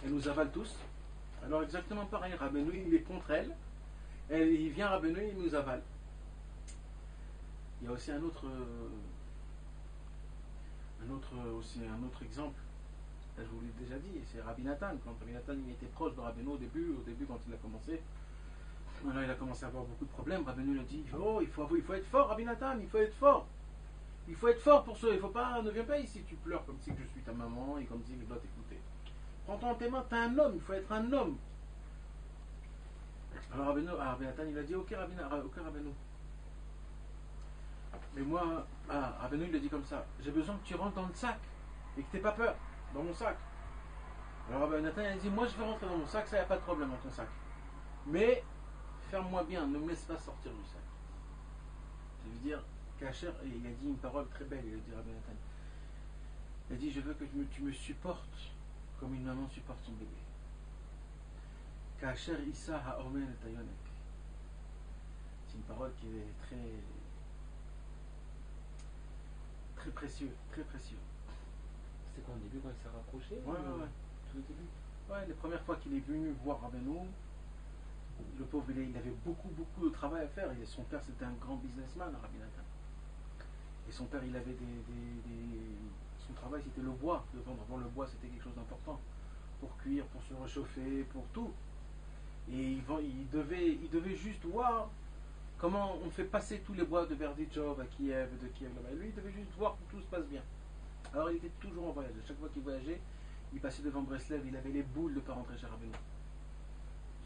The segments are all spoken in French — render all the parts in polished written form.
elle nous avale tous. Alors exactement pareil, Rabbeinu il est contre elle, il vient Rabbeinu, il nous avale. Il y a aussi un autre exemple. Je vous l'ai déjà dit, c'est Rabbi Nathan. Quand Rabbi Nathan il était proche de Rabbeinu au début quand il a commencé, alors il a commencé à avoir beaucoup de problèmes. Rabbeinu lui a dit oh, il faut être fort, Rabbi Nathan, il faut être fort. Il faut être fort pour ceux, ne viens pas ici, tu pleures comme si je suis ta maman et comme si je dois t'écouter. Prends-toi en tes mains, t'es un homme, il faut être un homme. Alors Rabbi Nathan il a dit ok Rabbeinu. Mais moi, Rabbeinu il a dit comme ça, j'ai besoin que tu rentres dans le sac et que t'aies pas peur, dans mon sac. Alors Rabbi Nathan il a dit moi je vais rentrer dans mon sac, ça y a pas de problème dans ton sac. Mais ferme-moi bien, ne me laisse pas sortir du sac. Ça veut dire Kacher, il a dit une parole très belle, il a dit Rabbi Nathan. Il a dit je veux que tu me supportes comme une maman supporte son bébé. Kacher Issa Haomen et Tayonek. C'est une parole qui est très précieux, très précieux. C'était quand au début quand il s'est rapproché Ouais. Tout au début. Ouais, les premières fois qu'il est venu voir Rabbeinu, le pauvre il avait beaucoup de travail à faire. Son père c'était un grand businessman, Rabbi Nathan. Et son père il avait son travail c'était le bois. De vendre le bois c'était quelque chose d'important. Pour cuire, pour se réchauffer, pour tout. Et il devait juste voir comment on fait passer tous les bois de Berdichov à Kiev, de Kiev là-bas. Lui il devait juste voir que tout se passe bien. Alors il était toujours en voyage. À chaque fois qu'il voyageait, il passait devant Breslev, il avait les boules de ne pas rentrer chez Rabbeinu.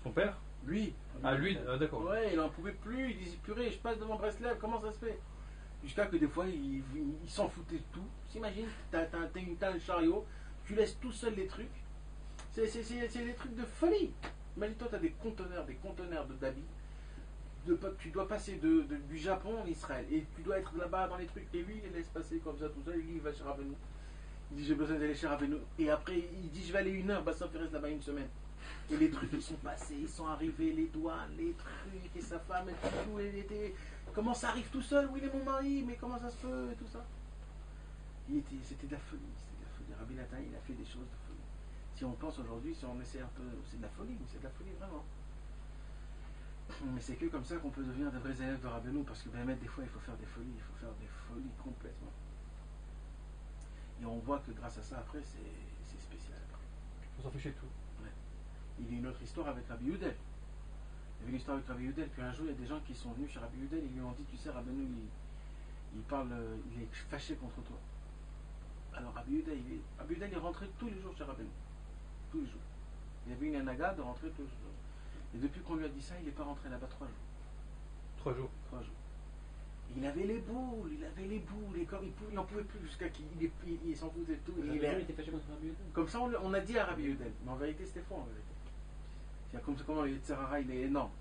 Son père? Lui. Lui, d'accord. Ouais, il n'en pouvait plus, il disait purée, je passe devant Breslev, comment ça se fait? Jusqu'à que des fois, il s'en foutait de tout. S'imagine, t'as un chariot, tu laisses tout seul les trucs. C'est des trucs de folie. Imagine-toi, t'as des conteneurs d'habits. Tu dois passer du Japon en Israël et tu dois être là-bas dans les trucs et lui il laisse passer comme ça tout ça et lui il va chez Rabbeinu, il dit j'ai besoin d'aller chez Rabbeinu et après il dit je vais aller 1 heure, ça fait reste là-bas 1 semaine et les trucs ils sont passés, ils sont arrivés, les douanes, les trucs et sa femme et tout, elle était comment ça arrive tout seul, où il est mon mari, mais comment ça se peut et tout ça, c'était de la folie, Rabbi Nathan il a fait des choses de folie. Si on pense aujourd'hui, si on essaie un peu, c'est de la folie vraiment. Mais c'est que comme ça qu'on peut devenir des vrais élèves de Rabbeinu, parce que ben, des fois il faut faire des folies complètement. Et on voit que grâce à ça après c'est spécial. On s'en fiche de tout. Ouais. Il y a une autre histoire avec Rabbi Yudel. Il y avait une histoire avec Rabbi Yudel, puis un jour il y a des gens qui sont venus chez Rabbi Yudel et lui ont dit tu sais Rabbeinu il est fâché contre toi. Alors Rabbi Yudel il est rentré tous les jours chez Rabbeinu. Tous les jours. Il y avait une anaga de rentrer tous les jours. Et depuis qu'on lui a dit ça, il n'est pas rentré là-bas 3 jours. 3 jours. Il avait les boules, et comme il n'en pouvait plus jusqu'à qu'il il s'en foutait de tout. Il était fâché contre Rabbi Yudel. Comme ça, on a dit à Rabbi Yudel. Mais en vérité, c'était faux en vérité. C'est comme ça, comment le Yetzirara, il est énorme.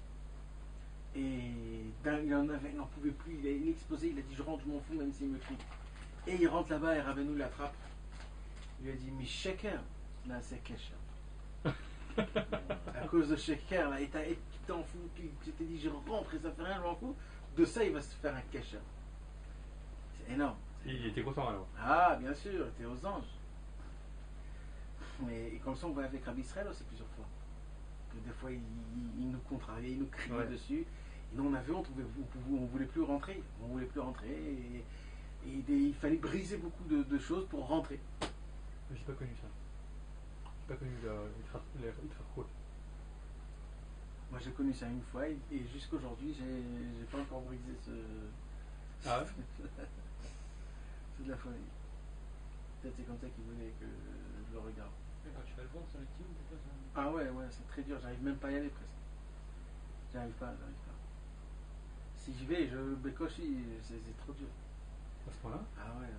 Et il n'en pouvait plus, il explosait, il a dit je rentre, je m'en fous, même s'il me crie. Et il rentre là-bas et Rabbeinu l'attrape. Il lui a dit mais Sheker, là c'est Kesher. À cause de Sheker, là, et tu t'en fous, tu t'es dit je rentre et ça fait rien, je m'en fous. De ça, il va se faire un Kesher. C'est énorme. Il était content alors. Ah, bien sûr, il était aux anges. Et comme ça, on va avec Rabbi Israël aussi plusieurs fois. Que des fois, il nous contrariait, il nous criait dessus. Et nous, on avait honte, on voulait plus rentrer. Et il fallait briser beaucoup de choses pour rentrer. J'ai pas connu ça. J'ai pas connu l'Itrachot. Moi j'ai connu ça une fois et jusqu'aujourd'hui j'ai pas encore brisé ce. Ah ouais. C'est de la folie. Peut-être c'est comme ça qu'il voulait que je le regarde. Mais quand tu vas le voir sur le team, c'est pas ça. Ah ouais, c'est très dur, j'arrive même pas à y aller presque. J'arrive pas. Si j'y vais, je bécoche, c'est trop dur. À ce point-là? Ah ouais.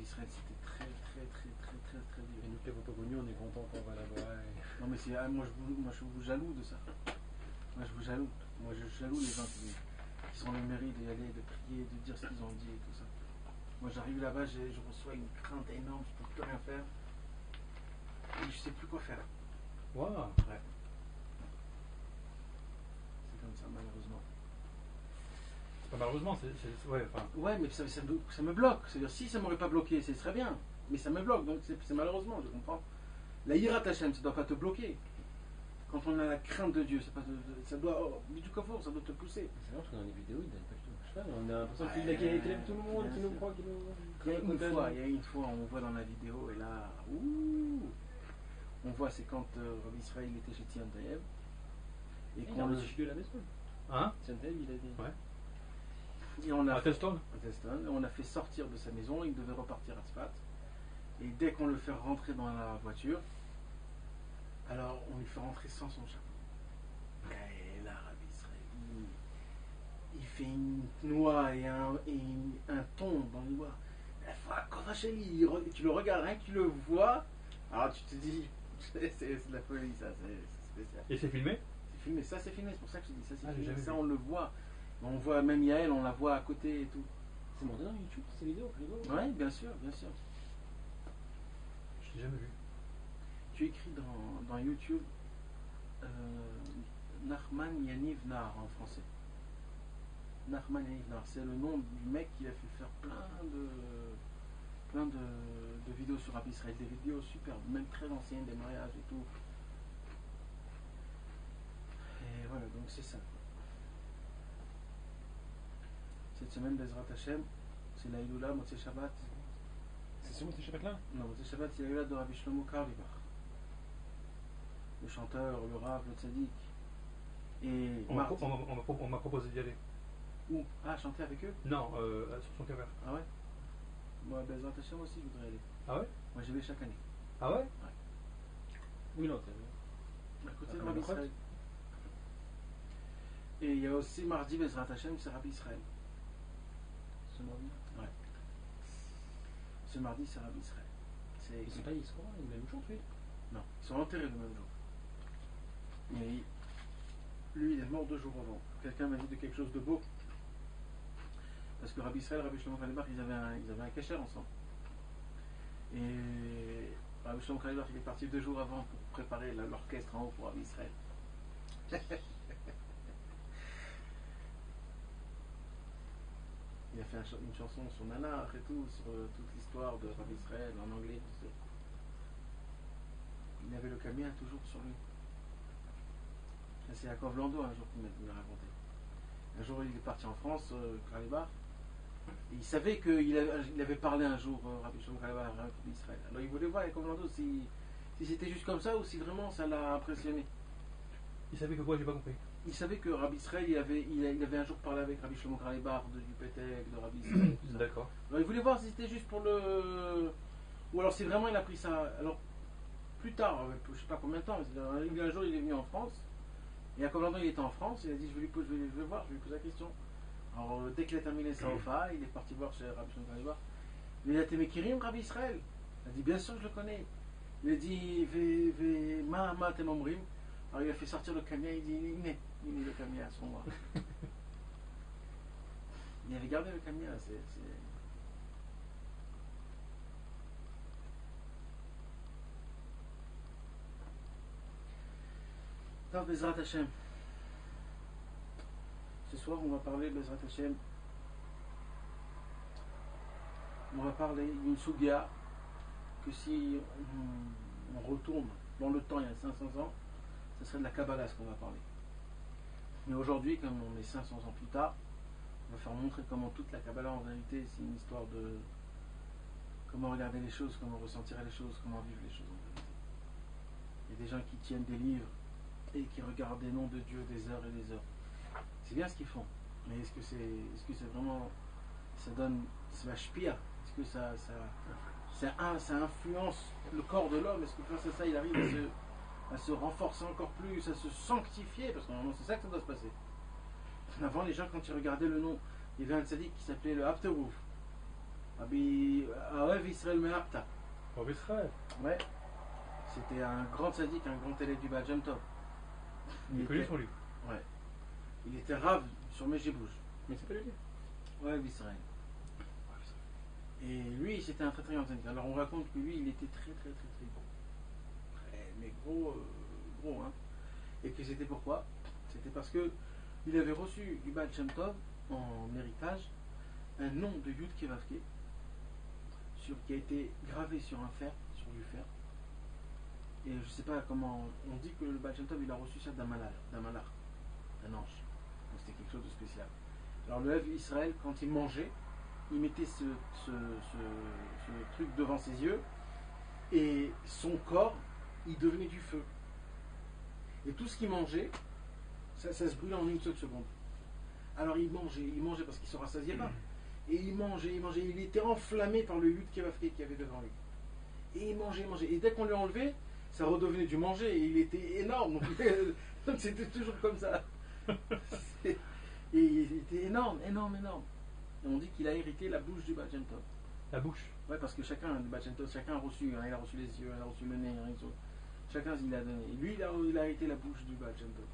Israël c'était très dur. Et nous qui l'avons pas connu, on est content qu'on va là-bas. Non mais moi je vous jaloux de ça. Moi je jaloux les gens qui sont le mérite d'y aller, de prier, de dire ce qu'ils ont dit et tout ça. Moi j'arrive là-bas, je reçois une crainte énorme, je peux plus rien faire. Et je sais plus quoi faire. Wow. Ouais. C'est comme ça malheureusement. Pas malheureusement, Ouais, mais ça me bloque. C'est-à-dire si ça m'aurait pas bloqué, c'est très bien. Mais ça me bloque, donc c'est malheureusement, je comprends. La Yirat Hashem, ça ne doit pas te bloquer. Quand on a la crainte de Dieu, ça doit. Oh, du Kafour, ça doit te pousser. C'est vrai parce que dans les vidéos, il donne pas du tout. Je sais pas, on a l'impression qu'il aime tout le monde, qu'il nous croit, qu'il nous. Il y a une fois, on voit dans la vidéo, et là, ouh, on voit, c'est quand Rabbi Israël était chez Tian Taïeb. Et Il a qu'on un le. studio à la maison. Hein? Tiantel, il a dit. Ouais. Et on a À Teston? à Teston, et on a fait sortir de sa maison, il devait repartir à Tzfat. Et dès qu'on le fait rentrer dans la voiture, alors on lui fait rentrer sans son chapeau. Et là, Rabbi Israël, il fait une noix et un thon dans les noix. Tu le regardes, rien que tu le vois, alors tu te dis, c'est de la folie, ça, c'est spécial. Et c'est filmé? C'est filmé, ça c'est filmé, c'est pour ça que je dis ça, c'est Ah, j'ai filmé. jamais Ça vu. on le voit. On voit même Yael, on la voit à côté et tout. C'est monté dans YouTube ces vidéos, je les vois. Oui, bien sûr, bien sûr. Je l'ai jamais vu. Tu écris dans YouTube Nachman Yaniv Nar en français. Nachman Yaniv Nar, c'est le nom du mec qui a fait faire plein de vidéos sur Rabbi Israël, des vidéos superbes, même très anciennes, des mariages et tout. Et voilà, donc c'est ça. Cette semaine, Bezrat Hashem, c'est la Iloula, Motzei Shabbat. C'est sur Motzei Shabbat là? Non, Motzei Shabbat, c'est la Iloula de Rabbi Shlomo Karlibach. Le chanteur, le Rav, le Tzadik. Et On m'a proposé d'y aller. Où? Ah, chanter avec eux? Non, sur son cover. Ah ouais? Moi, Bezrat Hashem aussi, je voudrais aller. Ah ouais? Moi, j'y vais chaque année. Ah ouais? Oui, non, t'as À côté Ah, de comme Rabbi le Chot? Israël. Et il y a aussi mardi, Bezrat Hashem, c'est Rabbi Israël. ce mardi. Ouais. Ce mardi, c'est Rabbi Israël. Ils sont pas, ils sont le même jour, tu sais. Non, ils sont enterrés le même jour. Mais lui, il est mort 2 jours avant. Quelqu'un m'a dit de quelque chose de beau. Parce que Rabbi Israël et Rabbi Shlomo Karlibach, ils avaient un kasher ensemble. Et Rabbi Shlomo Karlibach, il est parti 2 jours avant pour préparer l'orchestre en haut pour Rabbi Israël. Il a fait une chanson sur Nanar et tout, sur toute l'histoire de Rabbi Israël en anglais. Tout ça. Il avait le camion toujours sur lui. Ça, c'est Yaakov Lando un jour qui m'a raconté. Un jour, il est parti en France, Karlibach, et il savait qu'il avait parlé un jour, Rabbi Shlomo Karlibach, à Rabbi Israël. Alors il voulait voir Yaakov Lando si c'était juste comme ça ou si vraiment ça l'a impressionné. Il savait que quoi? J'ai pas compris. Il savait que Rabbi Israël, il avait un jour parlé avec Rabbi Shlomo Karlibach du Pétek, de Rabbi Israël, tout ça. D'accord. Alors il voulait voir si c'était juste pour le... Ou alors si vraiment il a pris ça... Alors plus tard, je sais pas combien de temps, mais un jour il est venu en France, et Yaakov Lando il était en France, il a dit je vais lui poser la question. Alors dès qu'il a terminé sa Ofa, il est parti voir chez Rabbi Shlomo Karlibach. Il a dit mais Kirim Rabbi Israël. Il a dit bien sûr je le connais. Il a dit ma temomrim. Alors il a fait sortir le camion, il dit il est le camion à ce moment. Il avait gardé le camion, c'est... Donc, Bezrat Hashem. Ce soir, on va parler, Bezrat Hashem. On va parler d'une Sugia que si on retourne dans le temps, il y a 500 ans, ce serait de la Kabbalah ce qu'on va parler. Mais aujourd'hui, comme on est 500 ans plus tard, on va faire montrer comment toute la Kabbalah, en vérité, c'est une histoire de comment regarder les choses, comment ressentir les choses, comment vivre les choses en vérité. Il y a des gens qui tiennent des livres et qui regardent des noms de Dieu des heures et des heures. C'est bien ce qu'ils font, mais est-ce que c'est vraiment, ça donne, ça spire, est-ce que ça influence le corps de l'homme, est-ce que grâce à ça il arrive à se renforcer encore plus, à se sanctifier, parce que normalement c'est ça que ça doit se passer. Avant, les gens, quand ils regardaient le nom, il y avait un tzaddik qui s'appelait le Hafterouf, Rabbi Aoev Israël Me'apta. Rabbi Israël. Ouais, c'était un grand tzaddik, un grand élève du Baal Shem Tov. Il est connu son livre. Ouais. Il était rave sur Mejibouj. Mais c'est pas le livre. Ouais, Israël. Et lui, c'était un très très grand tzaddik. Alors on raconte que lui, il était très très très très gros. Mais gros, hein. Et que c'était pourquoi? C'était parce que il avait reçu du Baal Shem Tov en héritage un nom de Yud Kevavke qui a été gravé sur un fer, sur du fer. Et je sais pas comment. On dit que le Baal Shem Tov il a reçu ça d'un malach, d'un ange. Donc c'était quelque chose de spécial. Alors le Lev Israël, quand il mangeait, il mettait ce truc devant ses yeux et son corps, il devenait du feu. Et tout ce qu'il mangeait, ça se brûlait en une seule seconde. Alors il mangeait parce qu'il ne se rassasiait pas. Et il mangeait, il était enflammé par le Yud Kevavke qu'il y avait devant lui. Et il mangeait. Et dès qu'on lui enlevait, ça redevenait du manger. Et il était énorme. Donc c'était toujours comme ça. Et il était énorme. Et on dit qu'il a hérité la bouche du Baal Shem Tov. La bouche. Ouais, parce que chacun a reçu. Il a reçu les yeux, il a reçu le nez, chacun il a donné. Et lui, il a hérité la bouche du Baal Shem Tov.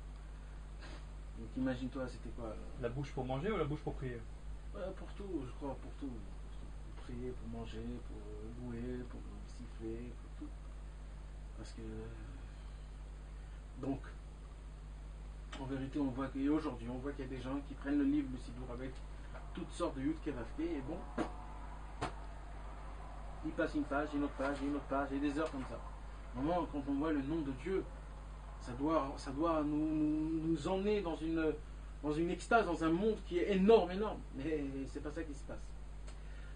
Donc imagine-toi, c'était quoi La bouche pour manger ou la bouche pour prier? Pour tout, je crois, pour tout. Pour prier, pour manger, pour louer, pour siffler, pour tout. Parce que. Donc, en vérité, on voit et aujourd'hui, on voit qu'il y a des gens qui prennent le livre, le Sidour, avec toutes sortes de Yud Kevavke, et bon, ils passent une page, une autre page, et des heures comme ça. Normalement, quand on voit le nom de Dieu, ça doit nous emmener dans une extase, dans un monde qui est énorme. Mais c'est pas ça qui se passe.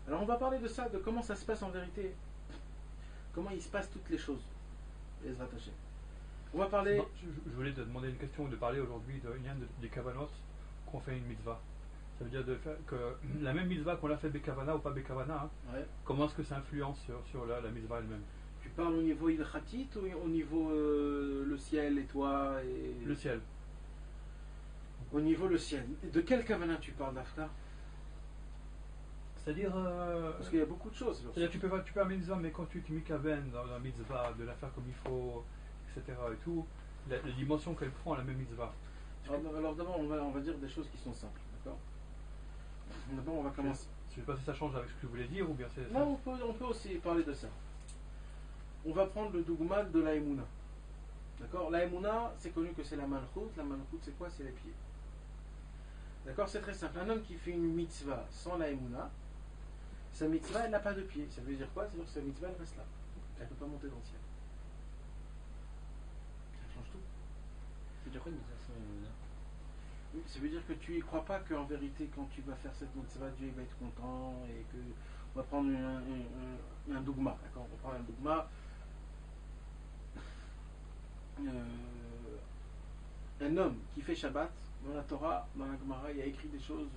Alors on va parler de ça, de comment ça se passe en vérité. Comment il se passe toutes les choses. Les attachés. On va parler. Non, je voulais te demander une question, de parler aujourd'hui des kavanot qu'on fait une mitzvah. Ça veut dire que la même mitzvah qu'on l'a fait bekavana ou pas bekavana, hein, Ouais. comment est-ce que ça influence sur la mitzvah elle-même? Tu parles au niveau ilchatit ou au niveau le ciel et toi et... Le ciel. Au niveau le ciel. De quel kavana tu parles, Dafka? C'est-à-dire. Parce qu'il y a beaucoup de choses. C'est-à-dire tu peux faire une mitzvah, mais quand tu mikaven dans la mitzvah, de la faire comme il faut, etc. et tout, la dimension qu'elle prend à la même mitzvah. Alors d'abord, on va dire des choses qui sont simples, d'accord? D'abord, on va commencer. Je ne sais pas si ça change avec ce que tu voulais dire ou bien c'est. Non, on peut aussi parler de ça. On va prendre le dougma de la Emouna. D'accord? La Emouna, c'est connu que c'est la malchoute. La malchoute, c'est quoi? C'est les pieds. D'accord? C'est très simple. Un homme qui fait une mitzvah sans la Emouna, sa mitzvah, elle n'a pas de pied. Ça veut dire quoi? Ça veut dire que sa mitzvah, elle reste là. Elle ne peut pas monter dans le ciel. Ça change tout. C'est déjà quoi une mitzvah sans Emouna? Oui, ça veut dire que tu y crois pas qu'en vérité, quand tu vas faire cette mitzvah, Dieu va être content et que. On va prendre un dougma. D'accord? On va prendre un dougma. Un homme qui fait Shabbat, dans la Torah, dans la Gemara, il a écrit des choses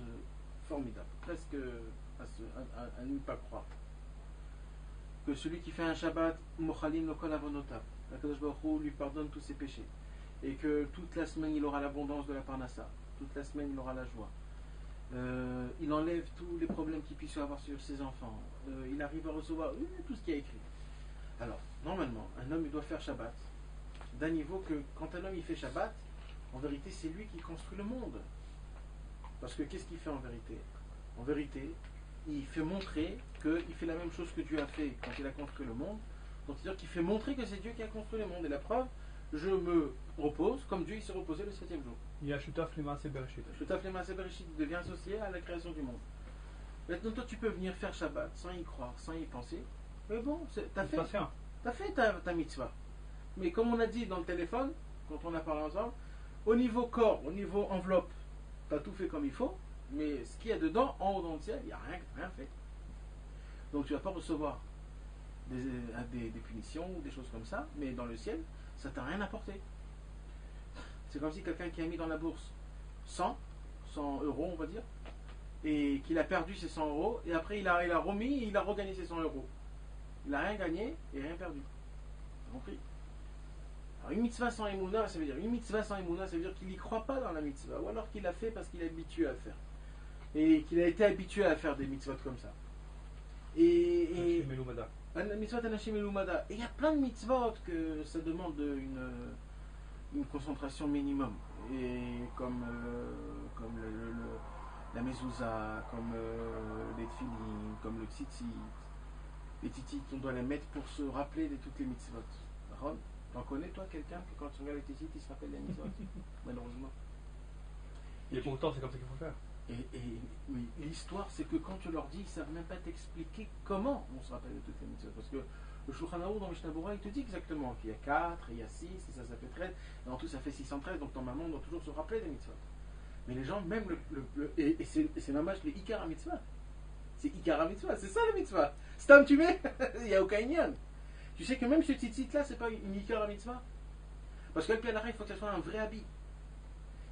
formidables, presque à ne pas croire. Que celui qui fait un Shabbat, Mochalim lo kol avonotav, Akadosh Baruch Hu lui pardonne tous ses péchés, et que toute la semaine il aura l'abondance de la parnassa, toute la semaine il aura la joie. Il enlève tous les problèmes qu'il puisse avoir sur ses enfants. Il arrive à recevoir tout ce qu'il y a écrit. Alors, normalement, un homme il doit faire Shabbat d'un niveau que quand un homme il fait Shabbat, en vérité c'est lui qui construit le monde. Parce que qu'est-ce qu'il fait en vérité? En vérité, il fait montrer qu'il fait la même chose que Dieu a fait quand il a construit le monde. Donc c'est-à-dire qu'il fait montrer que c'est Dieu qui a construit le monde. Et la preuve, je me repose comme Dieu il s'est reposé le 7e jour. Il y a Shutaf Limase Bereshit. Shutaf Limase Bereshit devient associé à la création du monde. Maintenant toi tu peux venir faire Shabbat sans y croire, sans y penser. Mais bon, t'as fait ta mitzvah. Mais comme on a dit dans le téléphone, quand on a parlé ensemble, au niveau corps, au niveau enveloppe, tu as tout fait comme il faut, mais ce qu'il y a dedans, en haut dans le ciel, il n'y a rien fait. Donc tu ne vas pas recevoir des punitions ou des choses comme ça, mais dans le ciel, ça ne t'a rien apporté. C'est comme si quelqu'un qui a mis dans la bourse 100 euros, on va dire, et qu'il a perdu ses 100 euros, et après il a remis, il a regagné ses 100 euros. Il n'a rien gagné et rien perdu. T'as compris? Alors une mitzvah sans Emouna, ça veut dire qu'il n'y croit pas dans la mitzvah, ou alors qu'il l'a fait parce qu'il est habitué à le faire. Et qu'il a été habitué à faire des mitzvot comme ça. Et mitzvot anashim elumada. Et il y a plein de mitzvot que ça demande une concentration minimum. Et comme la mezouza, comme les tfilin, comme le tzitzit. Les tzitzit, on doit les mettre pour se rappeler de toutes les mitzvot. D'accord? T'en connais toi quelqu'un que quand tu regardes les tzitzit, il se rappelle les mitzvot? Malheureusement. Et pourtant c'est comme ça qu'il faut faire. Oui, l'histoire c'est que quand tu leur dis, ils ne savent même pas t'expliquer comment on se rappelle de toutes les mitzvot. Parce que Le Shulchan Aruch dans Mishnah Berurah, il te dit exactement qu'il y a 4, il y a 6, et ça fait 13, et en tout ça fait 613, donc normalement on doit toujours se rappeler des mitzvot. Mais les gens, même et c'est mamash le Ikar mitzvah. C'est Ikar mitzvah, c'est ça le mitzvah. Stam tu mets, il n'y a aucun inyan. Tu sais que même ce tzitzit là, c'est pas une Ikar mitzvah. Parce que le pianara, il faut que ce soit un vrai habit.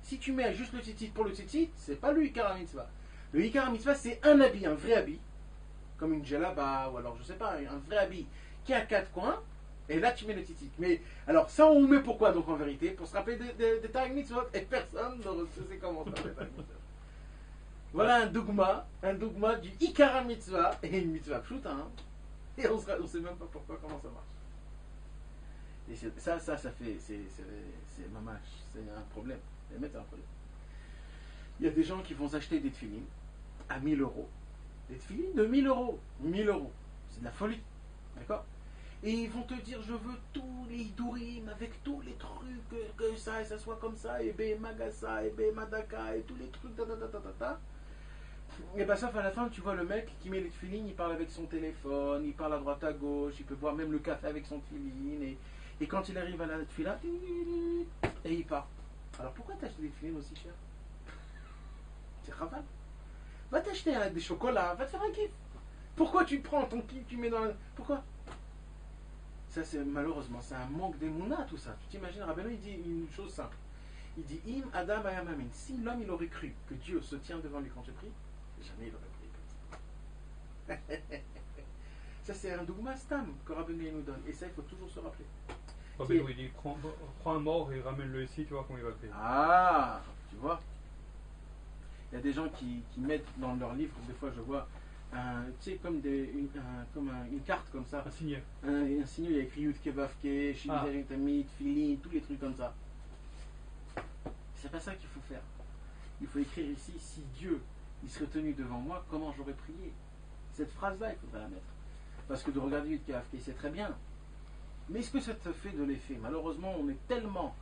Si tu mets juste le tzitzit pour le tzitzit, c'est pas le Ikar mitzvah. Le Ikar mitzvah, c'est un habit, un vrai habit, comme une djellaba, ou alors je sais pas, un vrai habit qui a 4 coins, et là tu mets le tzitzit. Mais alors ça on le met pourquoi donc en vérité? Pour se rappeler des Tarek Mitzvot, et personne ne sait comment ça les Tarek Mitzvot. Voilà un dogma du Ikara Mitzvah, et une mitzvah pshuta, hein, et on sait même pas pourquoi, comment ça marche. Et ça fait, c'est mamash, c'est un problème. C'est un problème. Il y a des gens qui vont s'acheter des tefilines à 1000 euros. Des tefilines de 1000 euros. 1000 euros. C'est de la folie. D'accord? Et ils vont te dire, je veux tous les hidurim avec tous les trucs, que ça et ça soit comme ça, et bé magasa, et bé madaka, et tous les trucs, Et bien, sauf à la fin, tu vois le mec qui met les tefilines, il parle avec son téléphone, il parle à droite à gauche, il peut boire même le café avec son tefilin, et quand il arrive à la tefila, et il part. Alors pourquoi t'acheter des tefilines aussi cher? C'est raval. Va t'acheter des chocolats, va te faire un kiff. Pourquoi tu prends ton kiff, tu mets dans la... Pourquoi? Ça, c'est malheureusement, c'est un manque d'émouna, tout ça. Tu t'imagines, Rabbeinu, il dit une chose simple. Il dit, Im Adam Ayamamin. Si l'homme, il aurait cru que Dieu se tient devant lui quand tu pries, jamais il aurait prié comme ça. Ça, c'est un dogma stam que Rabbeinu nous donne. Et ça, il faut toujours se rappeler. Rabbeinu, il dit, prends un mort et ramène-le ici, tu vois comment il va prier. Ah, tu vois. Il y a des gens qui mettent dans leur livre, des fois je vois, tu sais, comme une carte comme ça. Un signet. Un signet, il y a écrit Yud Kevavke, Shivizari Tamid, Filin, tous les trucs comme ça. C'est pas ça qu'il faut faire. Il faut écrire ici, si Dieu il serait tenu devant moi, comment j'aurais prié. Cette phrase-là, il faudrait la mettre. Parce que de regarder Yud Kevavke, c'est très bien. Mais est-ce que ça te fait de l'effet? Malheureusement, on est tellement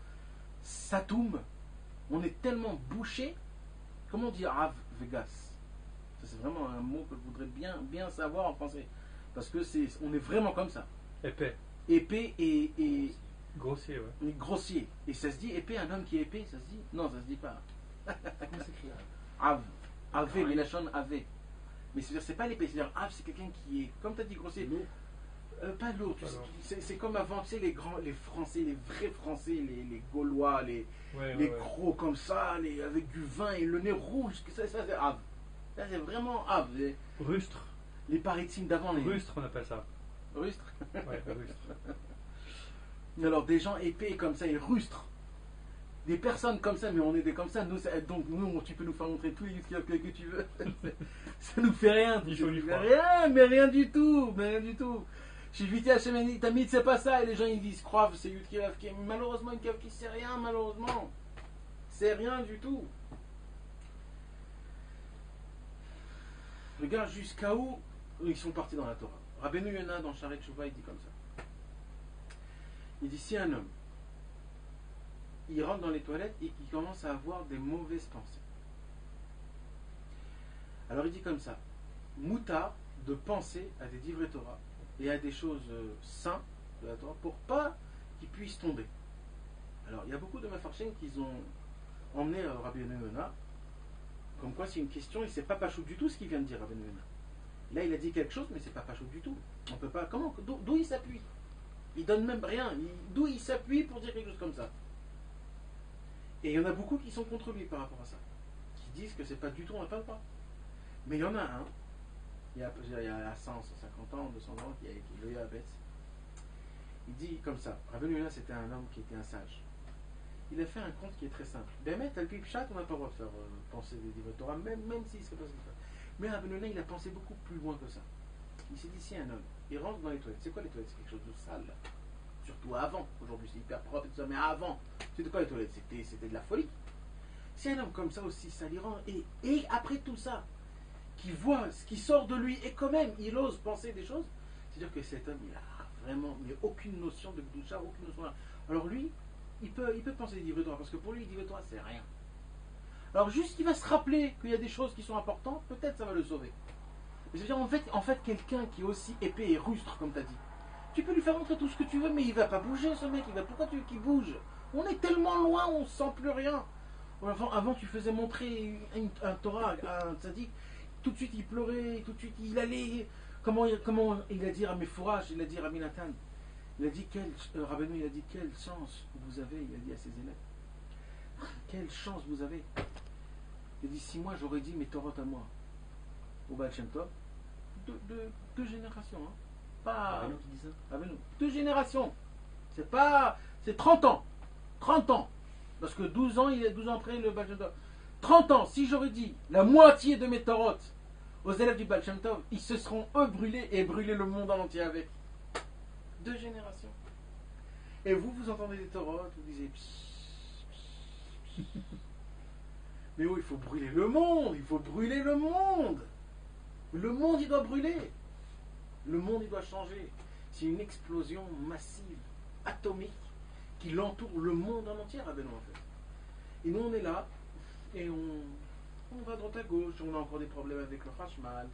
satoum, on est tellement bouché. Comment dire Rav Vegas? Ça, c'est vraiment un mot que je voudrais bien savoir en français. Parce que on est vraiment comme ça. Épais. Épais et grossier, ouais. Grossier. Et ça se dit épais, un homme qui est épais, ça se dit? Non, ça se dit pas. Comment s'écrit Av. Ave, mais la chaîne Ave. Mais c'est pas l'épais, c'est-à-dire Av, c'est quelqu'un qui est, comme tu as dit, grossier. Pas lourd. C'est comme avant, tu sais, les Français, les vrais Français, les Gaulois, les gros comme ça, avec du vin et le nez rouge. Ça c'est Av. Ça, c'est vraiment Av. Rustre. Les paritimes d'avant. Rustre, on appelle ça. Rustre. Ouais, rustre. Alors, des gens épais comme ça et rustres. Des personnes comme ça, mais on est des comme ça. Nous, donc, nous, tu peux nous faire montrer tous les que tu veux. Ça nous fait rien. Mais rien du tout. Mais rien du tout. J'ai vité Hachem, Tamid, c'est pas ça. Et les gens, ils disent, croient, c'est Yud Kevavke. Malheureusement, une Kevavke, c'est rien, malheureusement. C'est rien du tout. Regarde jusqu'à où ils sont partis dans la Torah. Rabbeinu Yonah, dans Sharet Shuvah, il dit comme ça. Il dit, si un homme, il rentre dans les toilettes et qu'il commence à avoir des mauvaises pensées. Alors il dit comme ça, moutard de penser à des divrei Torah et à des choses saintes de la Torah pour pas qu'ils puissent tomber. Alors il y a beaucoup de mafarchim qui ont emmené Rabbeinu Yonah, comme quoi c'est une question, et c'est pas pachout du tout ce qu'il vient de dire Rabbeinu Yonah. Là il a dit quelque chose, mais c'est pas pachout du tout. On peut pas. Comment? D'où il s'appuie? Il donne même rien. D'où il s'appuie pour dire quelque chose comme ça? Et il y en a beaucoup qui sont contre lui par rapport à ça, qui disent que c'est pas du tout, on n'a pas le droit. Mais il y en a un, il y a 100, 150 ans, 200 ans, qui a écrit le Yabetz. Il dit comme ça, Rabbeinu Yonah c'était un homme qui était un sage. Il a fait un conte qui est très simple. Bémet, Al-Pi Pshat, on n'a pas le droit de faire penser des divrei Torah, même s'il serait pas ce qu'il fait. Mais Rabbeinu Yonah, il a pensé beaucoup plus loin que ça. Il s'est dit, si un homme, il rentre dans les toilettes, c'est quoi les toilettes? C'est quelque chose de sale. Surtout avant, aujourd'hui c'est hyper propre et tout ça, mais avant, c'était quoi les toilettes? C'était de la folie. Si un homme comme ça aussi, ça lui rend, et après tout ça, qui voit ce qui sort de lui, et quand même, il ose penser des choses, c'est-à-dire que cet homme, il a vraiment, mais aucune notion de Gdusha, aucune notion de... Alors lui, il peut penser des divrei Torah, parce que pour lui, divrei Torah, c'est rien. Alors juste qu'il va se rappeler qu'il y a des choses qui sont importantes, peut-être ça va le sauver. C'est-à-dire, en fait quelqu'un qui est aussi épais et rustre, comme tu as dit, Tu peux lui faire montrer tout ce que tu veux, mais il va pas bouger ce mec. Pourquoi tu veux qu'il bouge? On est tellement loin, on sent plus rien. Avant, tu faisais montrer un Torah à un tzaddik, tout de suite il pleurait, tout de suite il allait. Comment il a dit à Mefourash, il a dit à Rabbi Nathan, il a dit Rabbeinu, il a dit quelle chance vous avez, il a dit à ses élèves. Quelle chance vous avez. Il a dit si moi j'aurais dit mes Torot à moi, au Baal Shem Tov, deux générations, hein. Pas Rabbeinu qui dit ça. Rabbeinu. 2 générations. C'est 30 ans. 30 ans. Parce que 12 ans, il est 12 ans après le Baal Shem Tov. 30 ans, si j'aurais dit la moitié de mes Torot aux élèves du Baal Shem Tov, ils se seront eux brûlés et brûlés le monde en entier avec. 2 générations. Et vous entendez des Torot, vous disiez mais oui, il faut brûler le monde, il faut brûler le monde. Le monde, il doit brûler. Le monde, il doit changer. C'est une explosion massive, atomique, qui l'entoure le monde en entier, Rabbeinu, en fait. Et nous, on est là, et on va à droite à gauche, on a encore des problèmes avec le Hashmal,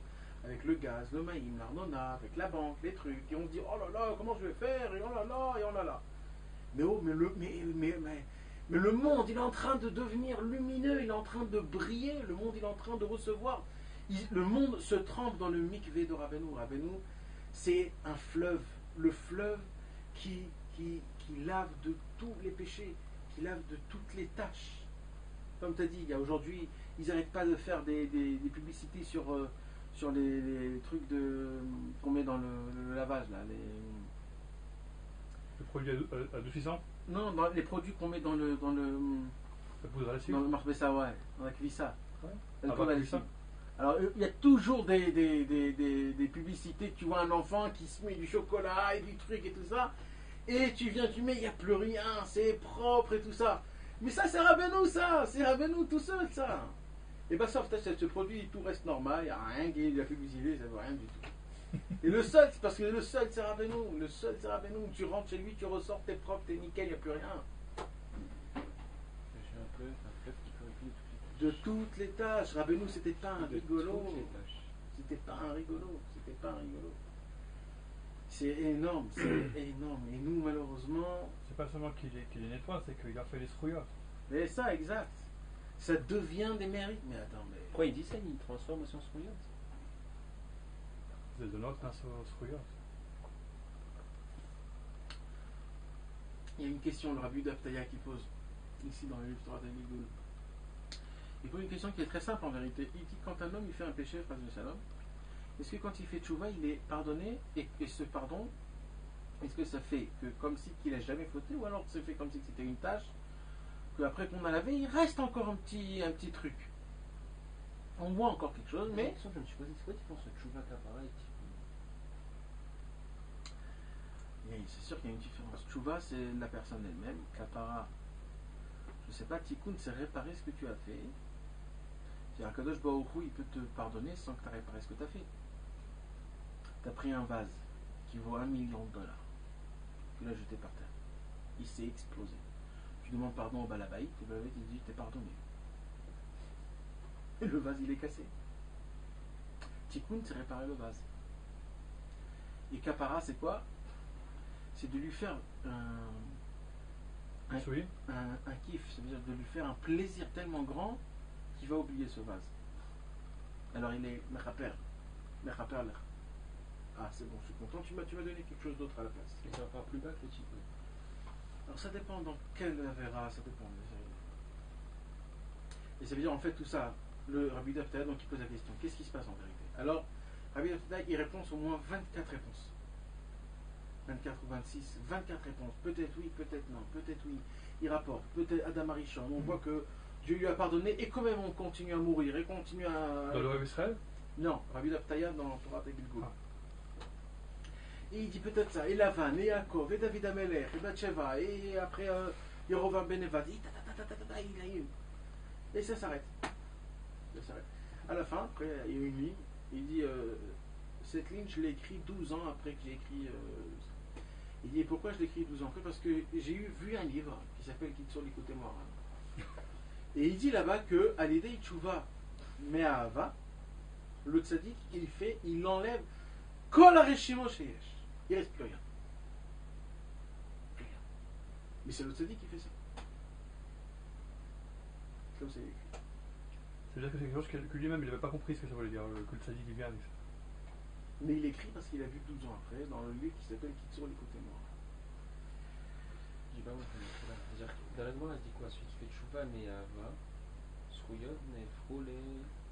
avec le gaz, le maïm, l'arnona, avec la banque, les trucs, et on se dit, oh là là, comment je vais faire, et oh là là, et oh là là. Mais le monde, il est en train de devenir lumineux, il est en train de briller, le monde, il est en train de recevoir. Le monde se trempe dans le mikvé de Rabbeinu. Rabbeinu, c'est un fleuve, le fleuve qui lave de tous les péchés, qui lave de toutes les tâches. Comme tu as dit, il y a aujourd'hui, ils n'arrêtent pas de faire des publicités sur les trucs qu'on met dans le lavage, là. Le produit adoucissant? Non, les produits qu'on met dans le La poudre à lessive? dans le marbessa, ouais, dans la cuissa. Ouais. L'alcool à lessive. Alors, il y a toujours des publicités. Tu vois un enfant qui se met du chocolat et du truc et tout ça. Et tu viens, tu mets, il n'y a plus rien. C'est propre et tout ça. Mais ça, c'est Rabbeinu, ça. C'est Rabbeinu tout seul, ça. Et bien, sauf que ce produit, tout reste normal. Il n'y a rien qui est de la publicité, ça ne veut rien du tout. Et le seul, c'est parce que le seul, c'est Rabbeinu. Le seul, c'est Rabbeinu. Tu rentres chez lui, tu ressors, t'es propre, t'es nickel, il n'y a plus rien. J'ai un fleuve qui purifie De toutes les tâches. Rabbeinu, c'était pas un de rigolo. toutes les tâches. C'était pas un rigolo. C'était pas un rigolo. C'est énorme, c'est énorme. Et nous, malheureusement. C'est pas seulement qu'il les nettoie, c'est qu'il a fait les souillottes. Mais ça, exact. Ça devient des mérites. Mais attends, mais. Pourquoi il dit ça? Il transforme aussi en souillotte. C'est de l'autre, un souillotte. Il y a une question, le Rabbi d'Aftaya qui pose ici dans le livre Torah d'Amigoul. Il pose une question qui est très simple en vérité. Il dit quand un homme il fait un péché, phrase de Shalom, est-ce que quand il fait tchouva, il est pardonné et ce pardon, est-ce que ça fait que comme si qu'il n'a jamais fauté ou alors c'est fait comme si c'était une tâche qu'après qu'on a lavé, il reste encore un petit truc. On voit encore quelque chose, mais. Je me suis posé, c'est quoi tu penses de Tchouva pareil? C'est sûr qu'il y a une différence. Tchouva, c'est la personne elle-même. Kapara, je ne sais pas, Tikkun, c'est réparer ce que tu as fait. C'est-à-dire qu'Akadosh Baruch Hu, il peut te pardonner sans que tu aies réparé ce que tu as fait. Tu as pris un vase qui vaut $1 million. Tu l'as jeté par terre. Il s'est explosé. Tu demandes pardon au Balabaït, et le Balabaït il dit, t'es pardonné. Et le vase, il est cassé. Tikkun, c'est réparer le vase. Et Kapara, c'est quoi? C'est de lui faire un kiff, c'est-à-dire de lui faire un plaisir tellement grand qu'il va oublier ce vase. Alors il est mechaper. Ah c'est bon, je suis content, tu m'as donné quelque chose d'autre à la place. Et ça va faire plus bas que le Tikkun. Alors ça dépend dans quel verra, ça dépend. Et ça veut dire en fait tout ça, le Rabbi Daftaïa donc il pose la question, qu'est-ce qui se passe en vérité? Alors, Rabbi Daftaïa il répond au moins 24 réponses. 24 ou 26, 24 réponses. Peut-être oui, peut-être non, peut-être oui. Il rapporte, peut-être Adam Arishon. On voit que Dieu lui a pardonné et quand même on continue à mourir et continue à. Dans le rêve Israël? Non, Rabbi Daftaïa dans Torah Tegilgul. Et il dit peut-être ça, et Lavan, et Yaakov, et David Amelech, et Bathsheba, et après Yerovam Ben Nevat, il a eu. Et ça s'arrête. Ça s'arrête. À la fin, après, il y a une ligne, il dit cette ligne, je l'ai écrite 12 ans après que j'ai écrit. Il dit pourquoi je l'ai écrit 12 ans après? Parce que j'ai vu un livre qui s'appelle Kitsur Likoté Moharan. Et il dit là-bas que à l'idée Tchouva Me'ahava, le tzaddik, il enlève Kol Hareshimo Sheyesh. Il ne reste plus rien. Mais c'est le tzaddik qui fait ça. Comme c'est écrit. C'est-à-dire que c'est quelque chose que lui-même il n'avait pas compris ce que ça voulait dire, que le tzaddik il vient avec ça. Mais il écrit parce qu'il a vu 12 ans après dans le livre qui s'appelle Kitsur l'écoutez moi. Je dis pas moi, c'est-à-dire que dans la demande, elle dit quoi? Celui qui fait tchouva, mais va, srouyot, nefrou, les.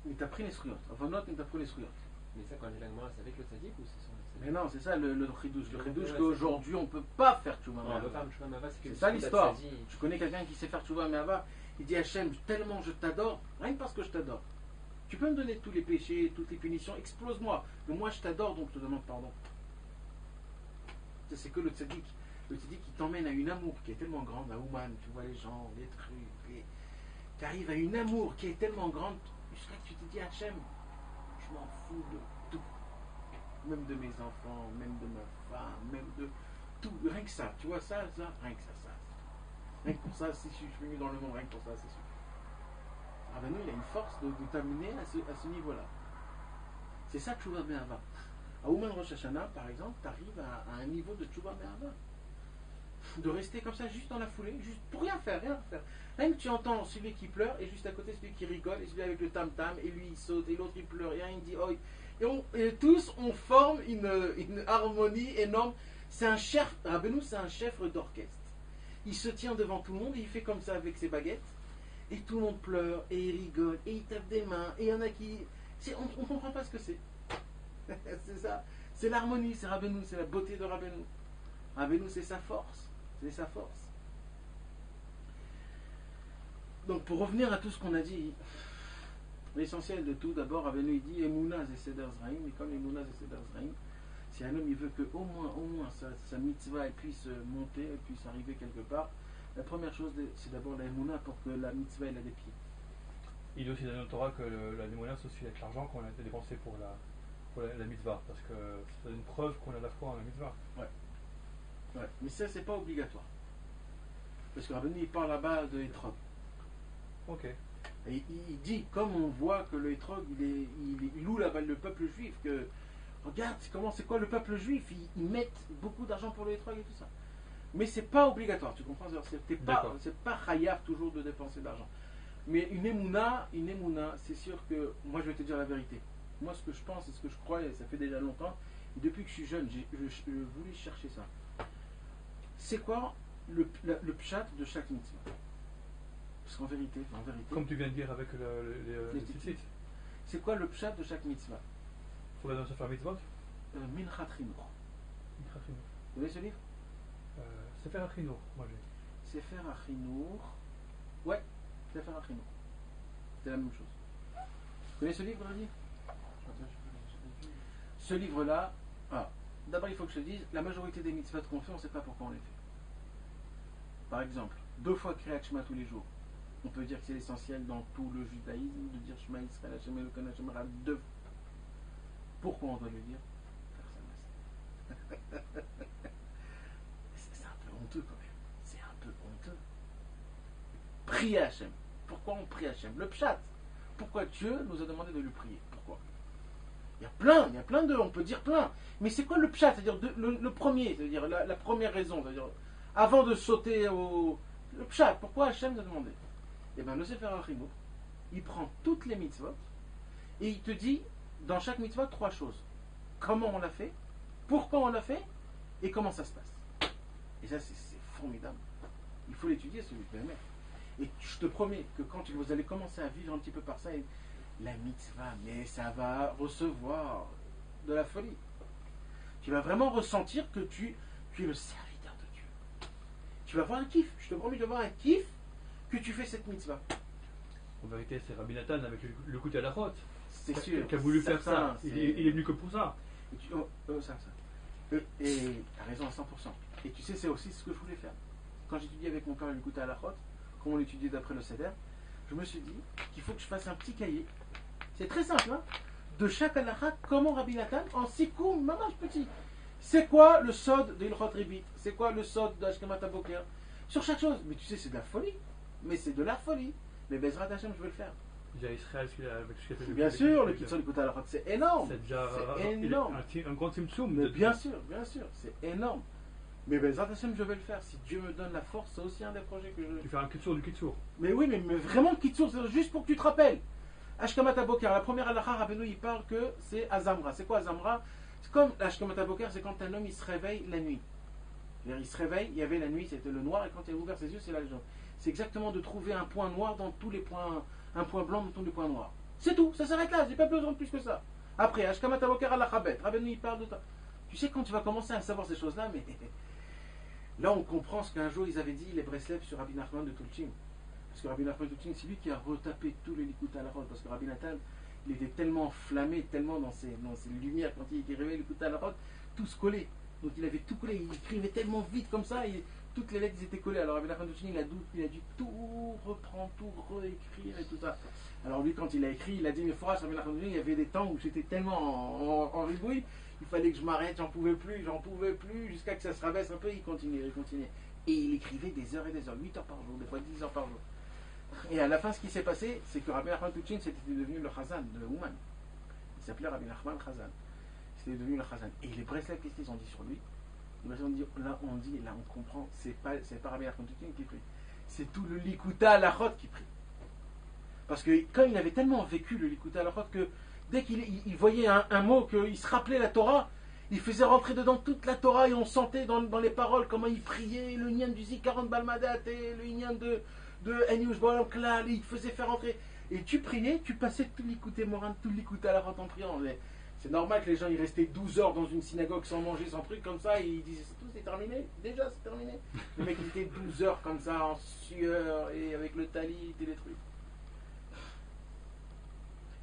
Mais t'as pris les sruyot. Enfin, note, mais t'as pris les sruyot. Mais ça, quand elle dit la demande, c'est avec le tzaddik ou c'est sans le tzaddik? Mais non, c'est ça le chidouche. Le chidouche Ouais, qu'aujourd'hui on peut pas faire tchouva Non, on va me'ava. faire tchouva, mais c'est que C'est ça l'histoire. tzaddik. Je connais quelqu'un qui sait faire tchouva me'ava. Il dit Hachem, tellement je t'adore, rien que parce que je t'adore. Tu peux me donner tous les péchés, toutes les punitions, explose-moi. Mais moi je t'adore donc je te demande pardon. C'est que le tzaddik. Le tzaddik qui t'emmène à une amour qui est tellement grande, à Ouman, tu vois les gens, les trucs, tu arrives à une amour qui est tellement grande, jusqu'à que tu te dis Hachem, je m'en fous de tout. Même de mes enfants, même de ma femme, même de tout. Rien que ça, tu vois ça, rien que ça. Rien que pour ça, si je suis venu dans le monde, rien que pour ça, c'est sûr. Ah ben non, il a une force de t'amener à ce niveau-là. C'est ça Tchouva Me'ava. À Ouman Rosh Hashanah, par exemple, tu arrives à un niveau de Tchouva Me'ava. De rester comme ça, juste dans la foulée, juste pour rien faire. Rien que tu entends celui qui pleure, et juste à côté celui qui rigole, et celui avec le tam-tam, et lui il saute, et l'autre il pleure, et un il dit oi. Et tous on forme une harmonie énorme. C'est un chef, Rabbeinu c'est un chef d'orchestre. Il se tient devant tout le monde, et il fait comme ça avec ses baguettes, et tout le monde pleure, et il rigole, et il tape des mains, et il y en a qui... On ne comprend pas ce que c'est. C'est ça. C'est l'harmonie, c'est Rabbeinu, c'est la beauté de Rabbeinu. Rabbeinu c'est sa force. C'est sa force. Donc pour revenir à tout ce qu'on a dit, l'essentiel de tout, d'abord, Rabbeinu il dit Emouna et Seder Zraim, et comme Emouna et Seder Zraim, si un homme il veut que au moins sa mitzvah elle puisse monter, elle puisse arriver quelque part, la première chose c'est d'abord la Emouna pour que la mitzvah elle a des pieds. Il dit aussi dans le Torah que la démonia c'est aussi avec l'argent qu'on a dépensé pour la mitzvah, parce que c'est une preuve qu'on a la foi en la mitzvah. Ouais. Mais ça c'est pas obligatoire. Parce que Rabbeinu il parle là-bas de Etrog. Ok. Et il dit, comme on voit que le Etrog il loue là-bas le peuple juif, que regarde c'est quoi le peuple juif, ils mettent beaucoup d'argent pour le Etrog et tout ça. Mais c'est pas obligatoire, tu comprends? C'est pas chayav toujours de dépenser de l'argent. Mais une émouna, c'est sûr que moi je vais te dire la vérité. Moi ce que je pense et ce que je crois, et ça fait déjà longtemps, et depuis que je suis jeune, je voulais chercher ça. C'est quoi le pshat de chaque mitzvah? Parce qu'en vérité, comme tu viens de dire avec les tzitzit, c'est quoi le pshat de chaque mitzvah? faut la danser faire mitzvot. Minchat Chinour. Vous voyez ce livre? Sefer HaChinour, moi j'ai. Sefer HaChinour. Ouais, Sefer HaChinour. C'est la même chose. Vous connaissez ce livre, Radi? Ce livre-là, d'abord il faut que je te dise, la majorité des mitzvahs qu'on fait, on ne sait pas pourquoi on les fait. Par exemple, 2 fois Kriyat Shema tous les jours. On peut dire que c'est l'essentiel dans tout le judaïsme de dire Shema Yisrael Hashem Elokeinu Hashem Echad 2 fois. Pourquoi on doit le dire? C'est un peu honteux quand même. C'est un peu honteux. Prier Hashem. Pourquoi on prie Hashem? Le pshat. Pourquoi Dieu nous a demandé de le prier? Pourquoi? Il y a plein de, on peut dire plein. Mais c'est quoi le pshat? C'est-à-dire le premier, c'est-à-dire la première raison, c'est-à-dire avant de sauter au... Le pshat, pourquoi Hashem nous a demandé? Eh bien le Sefer HaChinour, il prend toutes les mitzvot et il te dit dans chaque mitzvah 3 choses. Comment on l'a fait, pourquoi on l'a fait et comment ça se passe. Et ça c'est formidable. Il faut l'étudier celui de Béhémet. Et je te promets que quand vous allez commencer à vivre un petit peu par ça, la mitzvah, mais ça va recevoir de la folie. Tu vas vraiment ressentir que tu es le serviteur de Dieu. Tu vas avoir un kiff. Je te promets de avoir un kiff que tu fais cette mitzvah. En vérité, c'est Rabbi Nathan avec le coup à la rote. C'est sûr. Qui a voulu faire ça. Il est venu que pour ça. Et tu as raison à 100%. Et tu sais, c'est aussi ce que je voulais faire. Quand j'étudiais avec mon père le coup à la rote, comme on l'étudiait d'après le Seder, je me suis dit qu'il faut que je fasse un petit cahier. C'est très simple, hein? De chaque halakha, comment Rabbi Nathan, en 6 coups, mamage petit. C'est quoi le sod de Ilchot Ribit? C'est quoi le sod de Ashkemat Boker? Sur chaque chose. Mais tu sais, c'est de la folie. Mais c'est de la folie. Mais Bezrat Hashem, je vais le faire. Il y a Israël avec ce qu'il a fait. Bien sûr, le Kitzur Likutei Halachot, c'est énorme. C'est déjà énorme. Un grand simtsum. Mais bien sûr, c'est énorme. Mais ben, Hashem, je vais le faire. Si Dieu me donne la force, c'est aussi un des projets que je. Tu fais un kitsur du kitsur. Mais oui, mais vraiment Kitsour, c'est juste pour que tu te rappelles. Ashkamat Aboker, la première halakha, Rabbeinu, il parle que c'est Azamra. C'est quoi Azamra? C'est comme l'Ashkamat Aboker, c'est quand un homme il se réveille la nuit. C'est-à-dire, il se réveille, il y avait la nuit, c'était le noir, et quand il a ouvert ses yeux, c'est la jaune. C'est exactement de trouver un point noir dans tous les points, un point blanc dans tous les points noirs. C'est tout, ça s'arrête là, j'ai pas besoin de plus que ça. Après, Ashkamat Aboker halakhabet, Rabbeinu, il parle de ça. Tu sais, quand tu vas commencer à savoir ces choses-là, mais là, on comprend ce qu'un jour ils avaient dit les Breslev sur Rabbi Nachman de Tulchin. Parce que Rabbi Nachman de Tulchin, c'est lui qui a retapé tous les Likuta Halachot. Parce que Rabbi Nathan, il était tellement enflammé, tellement dans ses lumières, quand il écrivait Likuta Halachot, tout se collait. Donc il avait tout collé, il écrivait tellement vite comme ça, et toutes les lettres étaient collées. Alors Rabbi Nachman de Tulchin, il a dû tout reprendre, tout réécrire et tout ça. Alors lui, quand il a écrit, il a dit, mais Forage, Rabbi Nachman de Tulchin, il y avait des temps où j'étais tellement en ribouille, il fallait que je m'arrête, j'en pouvais plus, jusqu'à que ça se rabaisse un peu, il continuait. Et il écrivait des heures et des heures, 8 heures par jour, des fois 10 heures par jour. Et à la fin, ce qui s'est passé, c'est que Rabbi Nachman Tuchin, c'était devenu le Chazan de Ouman. Il s'appelait Rabbi Nachman Chazan. C'était devenu le Chazan. Et les Breslev, qu'est-ce qu'ils ont dit sur lui? Les Breslev ont dit, là on comprend, c'est pas Rabbi Nachman Tuchin qui prie, c'est tout le Likuta Halachot qui prie. Parce que quand il avait tellement vécu le Likuta Halachot que dès qu'il voyait un mot, qu'il se rappelait la Torah, il faisait rentrer dedans toute la Torah et on sentait dans les paroles comment il priait, le Nyan du Zikaron Balmadat et le Nyan de Enyush Bolam Klal, il faisait faire rentrer. Et tu priais, tu passais tout l'écouter Moran, tout l'écouter à la route en priant. Mais c'est normal que les gens ils restaient 12 heures dans une synagogue sans manger, sans truc comme ça, et ils disaient c'est tout, c'est terminé, déjà c'est terminé. Le mec il était 12 heures comme ça en sueur et avec le talit et les trucs.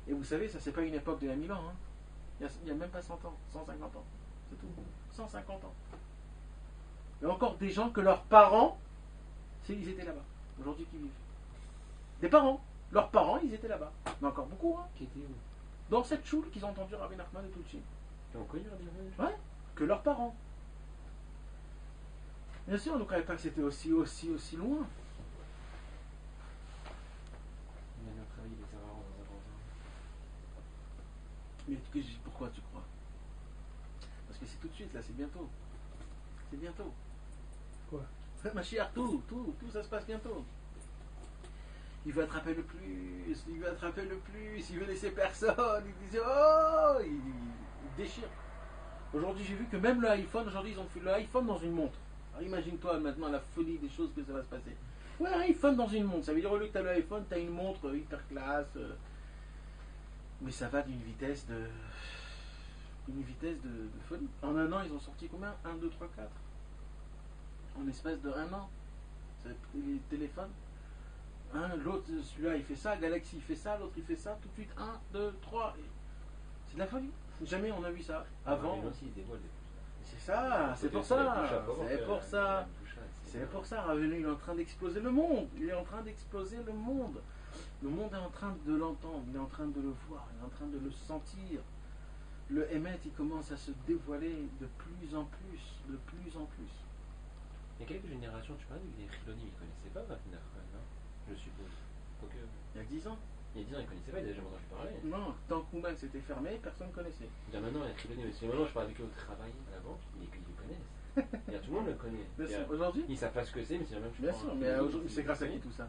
Et vous savez, ça c'est pas une époque de la 1000 ans, hein. Il n'y a même pas 100 ans, 150 ans. C'est tout. 150 ans. Il y a encore des gens que leurs parents, ils étaient là-bas, aujourd'hui qui vivent. Des parents, leurs parents, ils étaient là-bas. Mais encore beaucoup, hein. Qui était où? Dans cette choule qu'ils ont entendu Rabbi Nachman et Tulchin. Qui ont connu Rabbi Nachman? Ouais, que leurs parents. Bien sûr, on ne croyait pas que c'était aussi loin. On a bien travaillé les erreurs dans un endroit. Mais pourquoi tu crois? Parce que c'est tout de suite, là, c'est bientôt. C'est bientôt. Quoi? Mashiach, tout, ça se passe bientôt. Il veut attraper le plus, il veut laisser personne, il disait oh, il déchire. Aujourd'hui, j'ai vu que même le iPhone, aujourd'hui, ils ont fait le iPhone dans une montre. Alors imagine-toi maintenant la folie des choses que ça va se passer. Ouais, un iPhone dans une montre, ça veut dire au lieu que tu as le iPhone, tu as une montre hyper classe. Mais ça va d'une vitesse de folie. En un an, ils ont sorti combien? 1, 2, 3, 4. En espace de un an. Les téléphones. L'autre, celui-là, il fait ça. Galaxy, il fait ça. L'autre, il fait ça. Tout de suite, 1, 2, 3. C'est de la folie. Jamais on a vu ça. Avant. C'est ça. C'est pour ça. C'est pour ça. Ravenu, il est en train d'exploser le monde. Le monde est en train de l'entendre, il est en train de le voir, il est en train de le sentir. Le Emet, il commence à se dévoiler de plus en plus. Il y a quelques générations, tu parles, les Chilonim, ils ne connaissaient pas Rabbi Nachman, non? Je suppose. Donc, Il y a 10 ans. Il y a 10 ans, ils ne connaissaient pas, ils n'avaient jamais entendu parler. Non, tant que Ouman s'était fermé, personne ne connaissait. Bien maintenant, il y a Chilonim, mais maintenant, je parle avec eux au travail, à la banque, ils le connaissent. Tout le monde le connaît. Aujourd'hui? Ils ne savent pas ce que c'est, mais c'est la même chose. Bien sûr, mais aujourd'hui, c'est grâce à qui tout ça?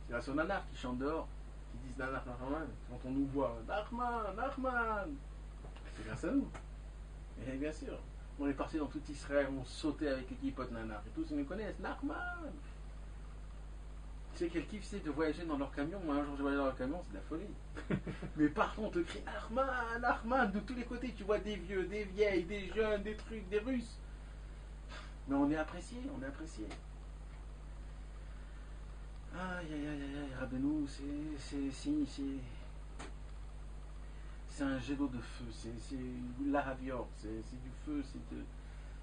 C'est grâce aux nanars qui chantent dehors, qui disent Nanar, Nachman. Quand on nous voit, Nachman. C'est grâce à nous. Et bien sûr, on est parti dans tout Israël, on sautait avec l'équipe de Nanar. Et tous ils nous connaissent, Nachman. Tu sais quel kiff c'est de voyager dans leur camion? Moi, un jour, j'ai voyagé dans leur camion, c'est de la folie. Mais partout, on te crie Nachman, de tous les côtés. Tu vois des vieux, des vieilles, des jeunes, des trucs, des Russes. Mais on est apprécié. Aïe, Rabbeinu, c'est un jet d'eau de feu, c'est l'aravior, c'est du feu,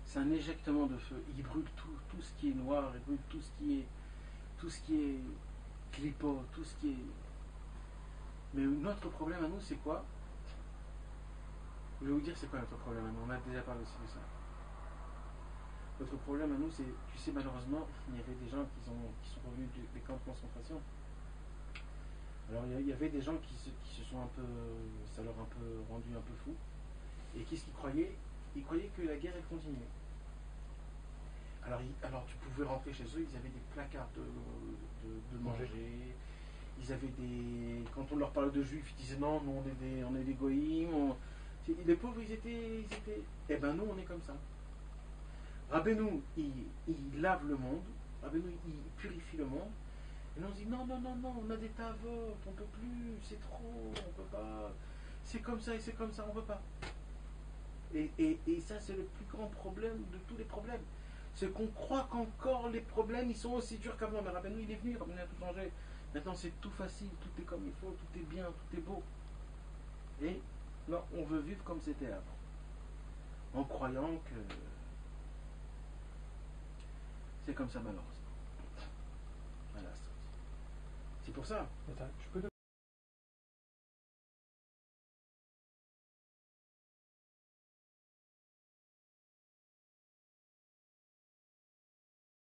c'est un éjectement de feu. Il brûle tout ce qui est noir, il brûle tout ce qui est clipo, tout ce qui est. Mais notre problème à nous, c'est quoi? Je vais vous dire c'est quoi notre problème à nous, on a déjà parlé aussi de ça. Notre problème à nous, c'est, tu sais, malheureusement, il y avait des gens qui sont revenus des camps de concentration. Alors, il y avait des gens qui se sont un peu, ça leur a un peu rendu un peu fou. Et qu'est-ce qu'ils croyaient? Ils croyaient que la guerre, elle continuait. Alors tu pouvais rentrer chez eux, ils avaient des placards de manger. Ils avaient des. Quand on leur parlait de juifs, ils disaient non, nous on est des goïms. Les pauvres, ils étaient. Eh ben nous, on est comme ça. Rabbeinu, il lave le monde. Rabbeinu, il purifie le monde. Et nous, on dit non, on a des tavotes, on peut plus, c'est trop, on peut pas. C'est comme ça et c'est comme ça, on peut pas. Et ça, c'est le plus grand problème de tous les problèmes. C'est qu'on croit qu'encore les problèmes, ils sont aussi durs qu'avant. Mais Rabbeinu, il est venu, Rabbeinu a tout changé. Maintenant, c'est tout facile, tout est comme il faut, tout est bien, tout est beau. Et là, on veut vivre comme c'était avant. En croyant que c'est comme ça malheureusement. Voilà. C'est pour ça. Attends, je peux